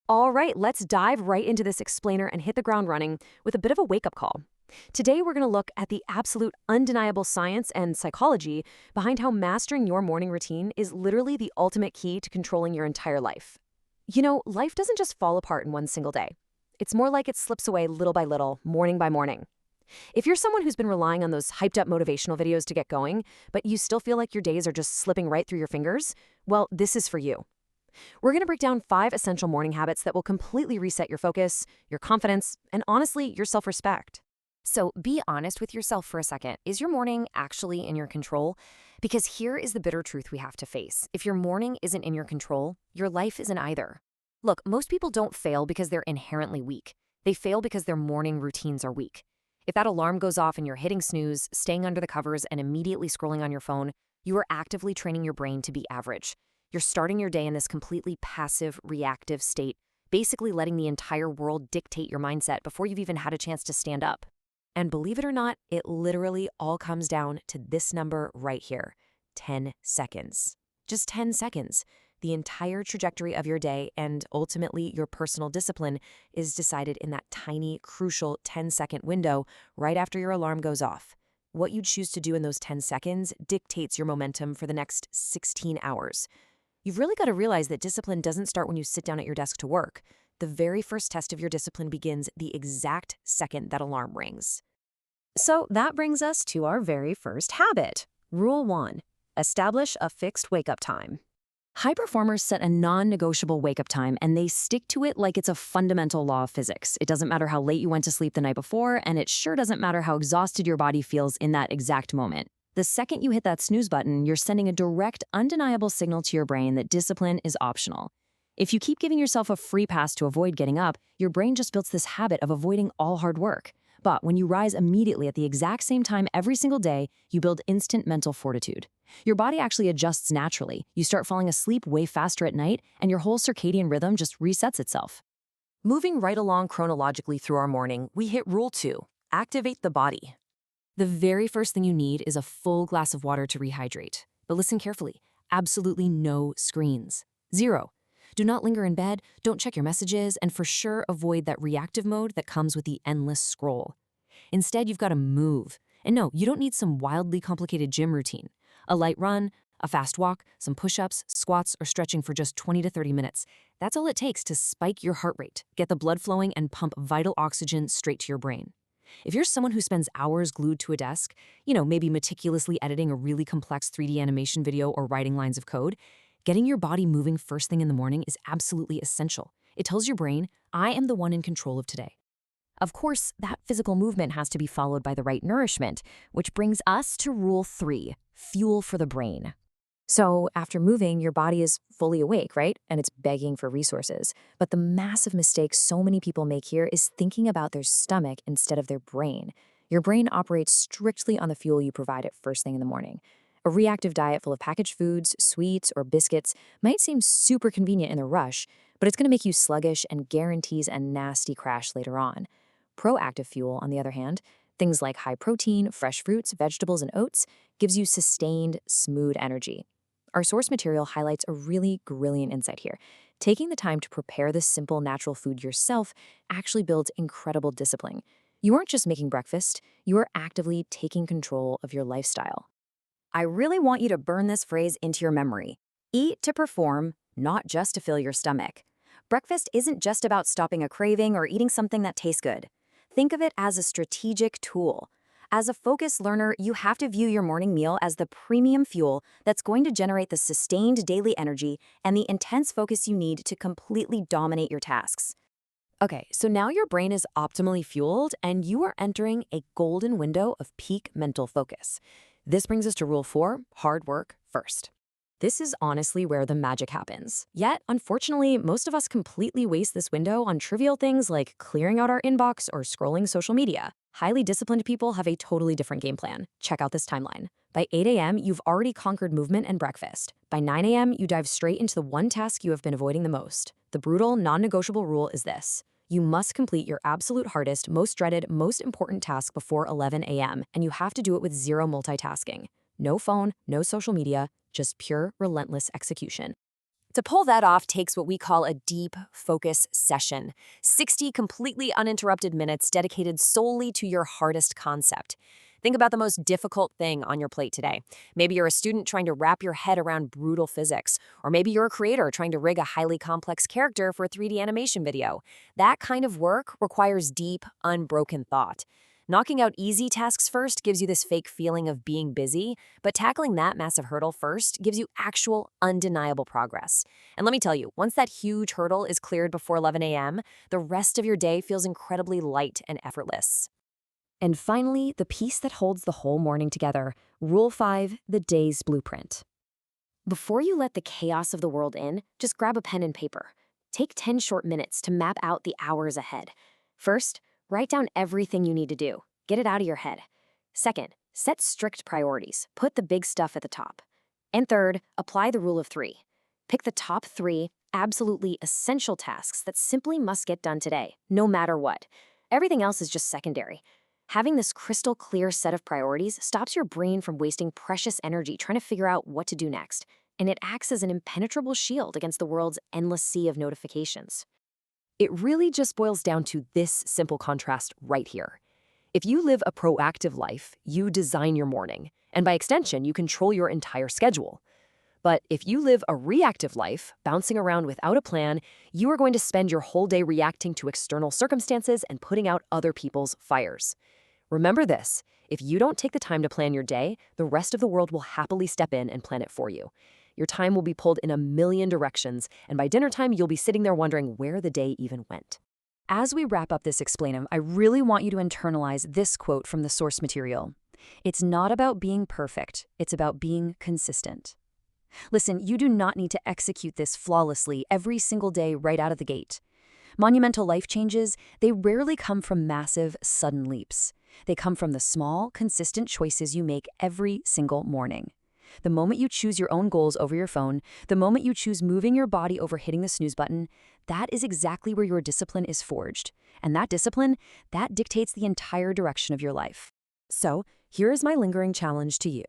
All right, let's dive right into this explainer and hit the ground running with a bit of a wake up call. Today, we're going to look at the absolute undeniable science and psychology behind how mastering your morning routine is literally the ultimate key to controlling your entire life. Life doesn't just fall apart in one single day. It's more like it slips away little by little, morning by morning. If you're someone who's been relying on those hyped up motivational videos to get going, but you still feel like your days are just slipping right through your fingers, well, this is for you. We're going to break down 5 essential morning habits that will completely reset your focus, your confidence, and honestly, your self respect. So be honest with yourself for a second. Is your morning actually in your control? Because here is the bitter truth we have to face. If your morning isn't in your control, your life isn't either. Look, most people don't fail because they're inherently weak. They fail because their morning routines are weak. If that alarm goes off and you're hitting snooze, staying under the covers, and immediately scrolling on your phone, you are actively training your brain to be average. You're starting your day in this completely passive, reactive state, basically letting the entire world dictate your mindset before you've even had a chance to stand up. And believe it or not, it literally all comes down to this number right here, 10 seconds. Just 10 seconds. The entire trajectory of your day and ultimately your personal discipline is decided in that tiny, crucial 10-second window right after your alarm goes off. What you choose to do in those 10 seconds dictates your momentum for the next 16 hours. You've really got to realize that discipline doesn't start when you sit down at your desk to work. The very first test of your discipline begins the exact second that alarm rings. So that brings us to our very first habit. Rule 1. Establish a fixed wake-up time. High performers set a non-negotiable wake-up time, and they stick to it like it's a fundamental law of physics. It doesn't matter how late you went to sleep the night before, and it sure doesn't matter how exhausted your body feels in that exact moment. The second you hit that snooze button, you're sending a direct, undeniable signal to your brain that discipline is optional. If you keep giving yourself a free pass to avoid getting up, your brain just builds this habit of avoiding all hard work. But when you rise immediately at the exact same time every single day, you build instant mental fortitude. Your body actually adjusts naturally. You start falling asleep way faster at night, and your whole circadian rhythm just resets itself. Moving right along chronologically through our morning, we hit Rule 2, activate the body. The very first thing you need is a full glass of water to rehydrate. But listen carefully, absolutely no screens. Zero. Do not linger in bed, don't check your messages, and for sure avoid that reactive mode that comes with the endless scroll. Instead, you've got to move. And no, you don't need some wildly complicated gym routine. A light run, a fast walk, some push-ups, squats, or stretching for just 20 to 30 minutes. That's all it takes to spike your heart rate, get the blood flowing, and pump vital oxygen straight to your brain. If you're someone who spends hours glued to a desk, maybe meticulously editing a really complex 3D animation video or writing lines of code, getting your body moving first thing in the morning is absolutely essential. It tells your brain, I am the one in control of today. Of course, that physical movement has to be followed by the right nourishment, which brings us to Rule 3, fuel for the brain. So after moving, your body is fully awake, right? And it's begging for resources. But the massive mistake so many people make here is thinking about their stomach instead of their brain. Your brain operates strictly on the fuel you provide it first thing in the morning. A reactive diet full of packaged foods, sweets, or biscuits might seem super convenient in the rush, but it's going to make you sluggish and guarantees a nasty crash later on. Proactive fuel, on the other hand, things like high protein, fresh fruits, vegetables, and oats, gives you sustained, smooth energy. Our source material highlights a really brilliant insight here. Taking the time to prepare this simple, natural food yourself actually builds incredible discipline. You aren't just making breakfast, you are actively taking control of your lifestyle. I really want you to burn this phrase into your memory. Eat to perform, not just to fill your stomach. Breakfast isn't just about stopping a craving or eating something that tastes good. Think of it as a strategic tool. As a focused learner, you have to view your morning meal as the premium fuel that's going to generate the sustained daily energy and the intense focus you need to completely dominate your tasks. Okay, so now your brain is optimally fueled and you are entering a golden window of peak mental focus. This brings us to Rule 4, hard work first. This is honestly where the magic happens. Yet, unfortunately, most of us completely waste this window on trivial things like clearing out our inbox or scrolling social media. Highly disciplined people have a totally different game plan. Check out this timeline. By 8 a.m., you've already conquered movement and breakfast. By 9 a.m., you dive straight into the one task you have been avoiding the most. The brutal, non-negotiable rule is this. You must complete your absolute hardest, most dreaded, most important task before 11 a.m., and you have to do it with zero multitasking. No phone, no social media, just pure, relentless execution. To pull that off takes what we call a deep focus session, 60 completely uninterrupted minutes dedicated solely to your hardest concept. Think about the most difficult thing on your plate today. Maybe you're a student trying to wrap your head around brutal physics, or maybe you're a creator trying to rig a highly complex character for a 3D animation video. That kind of work requires deep, unbroken thought. Knocking out easy tasks first gives you this fake feeling of being busy, but tackling that massive hurdle first gives you actual, undeniable progress. And let me tell you, once that huge hurdle is cleared before 11 a.m., the rest of your day feels incredibly light and effortless. And finally, the piece that holds the whole morning together, Rule 5, the day's blueprint. Before you let the chaos of the world in, just grab a pen and paper. Take 10 short minutes to map out the hours ahead. First, write down everything you need to do. Get it out of your head. Second, set strict priorities. Put the big stuff at the top. And third, apply the rule of 3. Pick the top 3 absolutely essential tasks that simply must get done today, no matter what. Everything else is just secondary. Having this crystal clear set of priorities stops your brain from wasting precious energy trying to figure out what to do next, and it acts as an impenetrable shield against the world's endless sea of notifications. It really just boils down to this simple contrast right here. If you live a proactive life, you design your morning, and by extension, you control your entire schedule. But if you live a reactive life, bouncing around without a plan, you are going to spend your whole day reacting to external circumstances and putting out other people's fires. Remember this, if you don't take the time to plan your day, the rest of the world will happily step in and plan it for you. Your time will be pulled in a million directions, and by dinner time, you'll be sitting there wondering where the day even went. As we wrap up this explainum, I really want you to internalize this quote from the source material. It's not about being perfect, it's about being consistent. Listen, you do not need to execute this flawlessly every single day right out of the gate. Monumental life changes, they rarely come from massive, sudden leaps. They come from the small, consistent choices you make every single morning. The moment you choose your own goals over your phone, the moment you choose moving your body over hitting the snooze button, that is exactly where your discipline is forged. And that discipline, that dictates the entire direction of your life. So, here is my lingering challenge to you.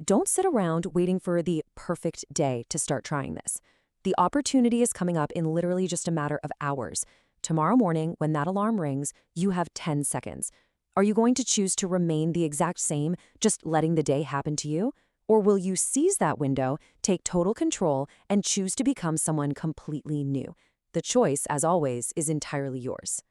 Don't sit around waiting for the perfect day to start trying this. The opportunity is coming up in literally just a matter of hours. Tomorrow morning, when that alarm rings, you have 10 seconds. Are you going to choose to remain the exact same, just letting the day happen to you? Or will you seize that window, take total control, and choose to become someone completely new? The choice, as always, is entirely yours.